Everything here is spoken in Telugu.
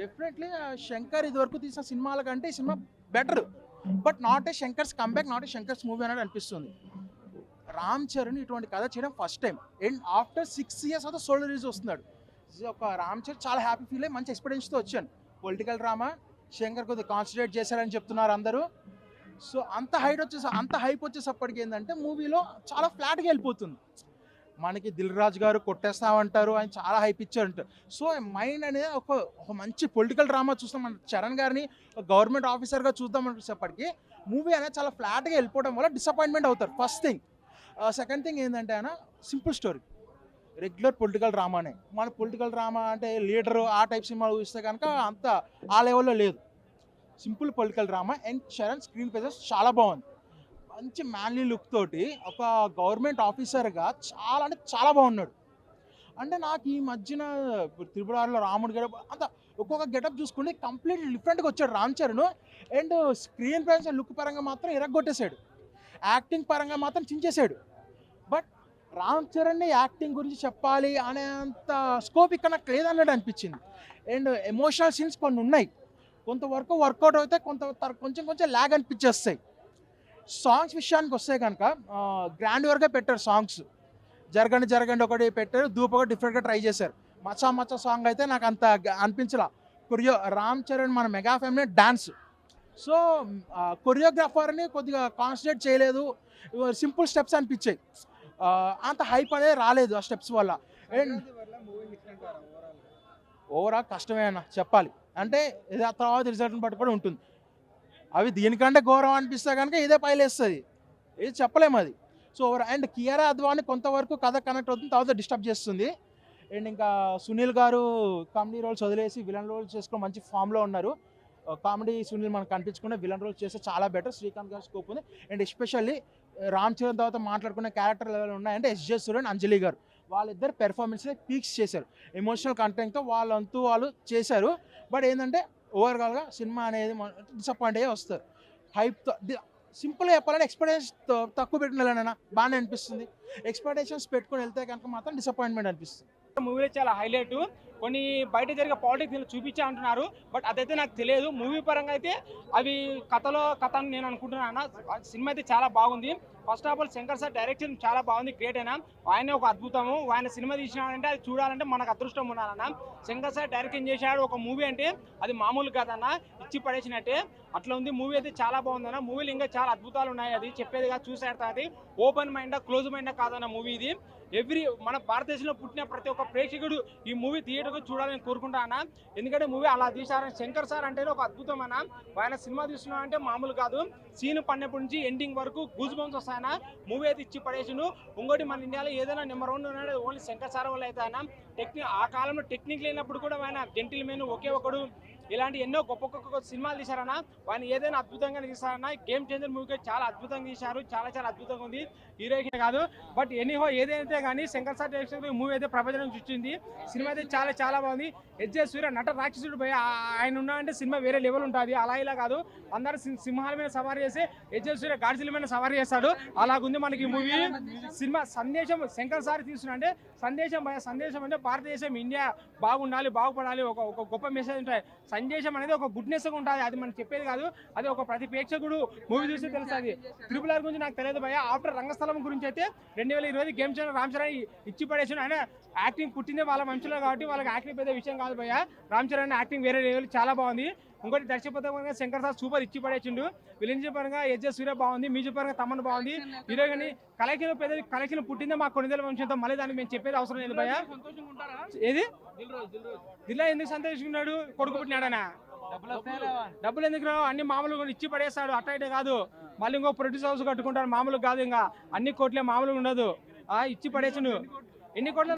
డెఫినెట్లీ శంకర్ ఇది వరకు తీసిన సినిమాల కంటే ఈ cinema better, but not a Shankar's comeback, not a Shankar's movie అనేది అనిపిస్తుంది. రామ్ చరణ్ ఇటువంటి కథ చేయడం first time and after 6 years తర్వాత సోలో రిలీజ్ వస్తున్నాడు. ఒక రామ్ చరణ్ చాలా హ్యాపీ ఫీల్ అయ్యి మంచి ఎక్స్పీరియన్స్తో వచ్చాను. పొలిటికల్ డ్రామా శంకర్ కొద్దిగా కాన్సన్ట్రేట్ చేశారని చెప్తున్నారు అందరూ. సో అంత హైప్ వచ్చేసప్పటికి ఏంటంటే మూవీలో చాలా ఫ్లాట్గా వెళ్ళిపోతుంది. మనకి దిల్ రాజు గారు కొట్టేస్తామంటారు, ఆయన చాలా హైప్ ఇచ్చారంటారు. సో మైండ్ అనేది ఒక మంచి పొలిటికల్ డ్రామా చూస్తాం. మన చరణ్ గారిని గవర్నమెంట్ ఆఫీసర్గా చూద్దాం అనిపించేప్పటికి మూవీ అనేది చాలా ఫ్లాట్గా వెళ్ళిపోవడం వల్ల డిసప్పాయింట్మెంట్ అవుతారు. First thing. సెకండ్ థింగ్ ఏంటంటే ఆయన సింపుల్ స్టోరీ, రెగ్యులర్ పొలిటికల్ డ్రామానే. మన పొలిటికల్ డ్రామా అంటే లీడరు ఆ టైప్ సినిమాలు చూస్తే కనుక అంత ఆ లెవెల్లో లేదు. Simple political drama and Charan screen presence చాలా బాగుంది. మంచి మ్యాన్లీ లుక్ తోటి ఒక గవర్నమెంట్ ఆఫీసర్గా చాలా అంటే చాలా బాగున్నాడు. అంటే నాకు ఈ మధ్యన త్రిపుల్ ఆర్లో రాముడు గెటప్ అంత ఒక్కొక్క గెటప్ చూసుకుంటే కంప్లీట్ డిఫరెంట్గా వచ్చాడు Ram Charan. And screen presence look పరంగా మాత్రం ఇరగొట్టేశాడు, యాక్టింగ్ పరంగా మాత్రం చించేశాడు. బట్ రామ్ చరణ్ని యాక్టింగ్ గురించి చెప్పాలి అనేంత స్కోప్ ఇక్కడ నాకు లేదన్నట్టు అనిపించింది. అండ్ ఎమోషనల్ సీన్స్ కొన్ని ఉన్నాయి, కొంతవరకు వర్కౌట్ అయితే కొంచెం ల్యాగ్ అనిపించేస్తాయి. సాంగ్స్ విషయానికి వస్తే కనుక గ్రాండ్వర్గా పెట్టారు సాంగ్స్. జరగండి ఒకటి పెట్టారు, ధూప్ ఒకటి డిఫరెంట్గా ట్రై చేశారు. మచ్చా సాంగ్ అయితే నాకు అంత అనిపించలా. రామ్ చరణ్ మన మెగా ఫ్యామిలీ డాన్స్, సో కొరియోగ్రాఫర్ని కొద్దిగా కాన్సన్ట్రేట్ చేయలేదు, సింపుల్ స్టెప్స్ అనిపించాయి. అంత హైప్ అనేది రాలేదు ఆ స్టెప్స్ వల్ల. అండ్ ఓవరాల్ కష్టమే అన్న చెప్పాలి అంటే, ఇది ఆ తర్వాత రిజల్ట్ని బట్టి కూడా ఉంటుంది. అవి దీనికంటే ఘోరం అనిపిస్తే కనుక ఇదే పైలేస్తుంది, ఇది చెప్పలేము అది. So over and Kiara Advani కొంతవరకు కథ కనెక్ట్ అవుతుంది, తర్వాత డిస్టర్బ్ చేస్తుంది. అండ్ ఇంకా సునీల్ గారు కామెడీ రోల్స్ వదిలేసి విలన్ రోల్స్ చేసుకుని మంచి ఫామ్లో ఉన్నారు. కామెడీ సునీల్ మనకు కనిపించకుండా విలన్ రోల్స్ చేస్తే చాలా బెటర్. శ్రీకాంత్ గారి స్కోప్ ఉంది. అండ్ ఎస్పెషల్లీ రామ్ చరణ్ తర్వాత మాట్లాడుకునే క్యారెక్టర్ లెవెల్ ఉన్నాయంటే ఎస్జే సూర్యన్, అంజలి గారు, వాళ్ళిద్దరు పెర్ఫార్మెన్స్ని పీక్స్ చేశారు. ఎమోషనల్ కంటెంట్తో వాళ్ళంతూ వాళ్ళు చేశారు. బట్ ఏంటంటే ఓవరాల్గా సినిమా అనేది డిసప్పాయింట్ అయ్యే వస్తారు. హైప్తో సింపుల్గా చెప్పాలంటే ఎక్స్పెక్టేషన్స్ తక్కువ పెట్టిన బాగానే అనిపిస్తుంది. ఎక్స్పెక్టేషన్స్ పెట్టుకుని వెళ్తే కనుక మాత్రం డిసప్పాయింట్మెంట్ అనిపిస్తుంది. మూవీలో చాలా హైలైట్, కొన్ని బయట జరిగే పాలిటిక్స్ చూపించా అంటున్నారు, బట్ అదైతే నాకు తెలియదు. మూవీ పరంగా అయితే అవి కథ అని నేను అనుకుంటున్నాను. సినిమా అయితే చాలా బాగుంది. First of all Shankar sir direction చాలా బాగుంది, గ్రేట్ అయినా. ఆయన ఒక అద్భుతము. ఆయన సినిమా తీసినాడంటే అది చూడాలంటే మనకు అదృష్టం ఉండాలన్న. శంకర్ సార్ డైరెక్షన్ చేశాడు ఒక మూవీ అంటే అది మామూలు కాదన్న, ఇచ్చి పడేసినట్టే అట్లా ఉంది. మూవీ అయితే చాలా బాగుందన్న. మూవీలో ఇంకా చాలా అద్భుతాలు ఉన్నాయి, అది చెప్పేది కాదు, చూసేట అది ఓపెన్ మైండ్ క్లోజ్ మైండ్ కాదన్న మూవీ ఇది. మన భారతదేశంలో పుట్టిన ప్రతి ఒక్క ప్రేక్షకుడు ఈ మూవీ థియేటర్కు చూడాలని కోరుకుంటా అన్న. ఎందుకంటే మూవీ అలా తీశారని శంకర్ సార్ అంటేనే ఒక అద్భుతం అన్న. ఆయన సినిమా తీస్తున్నా అంటే మామూలు కాదు. సీన్ పడినప్పటి నుంచి ఎండింగ్ వరకు గూజ్ బంప్స్ వస్తాయన్న. మూవీ అయితే ఇచ్చి పడేసిండు. ఇంకోటి మన ఇండియాలో ఏదైనా నెంబర్ 1 ఉన్నాడు ఓన్లీ శంకర్ సార్ వల్ల అయితే ఆయన. ఆ కాలంలో టెక్నిక్ లేనప్పుడు కూడా ఆయన జెంటిల్మెన్ ఒకే ఒకడు ఇలాంటి ఎన్నో గొప్ప సినిమాలు తీశారన్న. ఆయన ఏదైనా అద్భుతంగా తీశారన్న. గేమ్ చేంజర్ మూవీకి చాలా అద్భుతంగా తీశారు, చాలా అద్భుతంగా ఉంది. హీరోయిన్ కాదు బట్ ఎనీహో ఏదైతే కానీ శంకర్ సార్ డైరెక్షన్ మూవీ అయితే ప్రపంచం చూసింది. సినిమా అయితే చాలా బాగుంది. ఎస్జే సూర్య నట రాక్షసుడు పోయి ఆయన ఉన్నాడంటే సినిమా వేరే లెవెల్ ఉంటుంది. అలా ఇలా కాదు, అందరు సింహాల మీద సవారీ చేసి ఎస్జే సూర్య గాడిసల మీద సవారీ చేస్తాడు. అలాగుంది మనకి మూవీ. సినిమా సందేశం శంకర్ సార్ తీసుకున్నా అంటే సందేశం అంటే భారతదేశం ఇండియా బాగుండాలి, బాగుపడాలి, ఒక గొప్ప మెసేజ్ ఉంటాయి. సందేశం అనేది ఒక గుడ్నెస్గా ఉంటుంది, అది మనం చెప్పేది కాదు, అది ఒక ప్రతి ప్రేక్షకుడు మూవీ చూస్తే తెలుస్తుంది. త్రిపుల్ ఆర్ గురించి నాకు తెలియదు భయ. ఆఫ్టర్ రంగస్థలం గురించి అయితే 2020 గేమ్ చేంజర్ రామ్ చరణ్ ఇచ్చి పడేసాడు. ఆయన యాక్టింగ్ పుట్టిందే వాళ్ళ మంచులో కాబట్టి వాళ్ళకి యాక్టింగ్ పెద్ద విషయం కాదు భయ. రామ్ చరణ్ యాక్టింగ్ వేరే లెవెల్ చాలా బాగుంది. ఇంకోటి దర్శకపరంగా శంకర్ సార్ సూపర్ ఇచ్చి పడేసిండు. విలన్ పరంగా ఎస్జే సూర్య బాగుంది, మ్యూజిక్ పరంగా తమన్ బాగుంది. హీరో కానీ కలెక్షన్ పుట్టిందే మా కొన్నిదల వంశంతో, మళ్ళీ దానికి మేము చెప్పేది అవసరం లేదు భయ. ఏది దిల్లా ఎందుకు సంతోషిస్తున్నాడు? కొడుకు పుట్టినాడనా? డబ్బులు ఎందుకు రావు? అన్ని మామూలుగా ఇచ్చి పడేస్తాడు. అట్ట కాదు, మళ్ళీ ఇంకో ప్రొడ్యూస్ హౌస్ కట్టుకుంటాడు. మామూలుగా కాదు, ఇంకా అన్ని కోట్లే మామూలుగా ఉండదు. ఇచ్చి పడేసిండు. ఎన్ని కోట్ల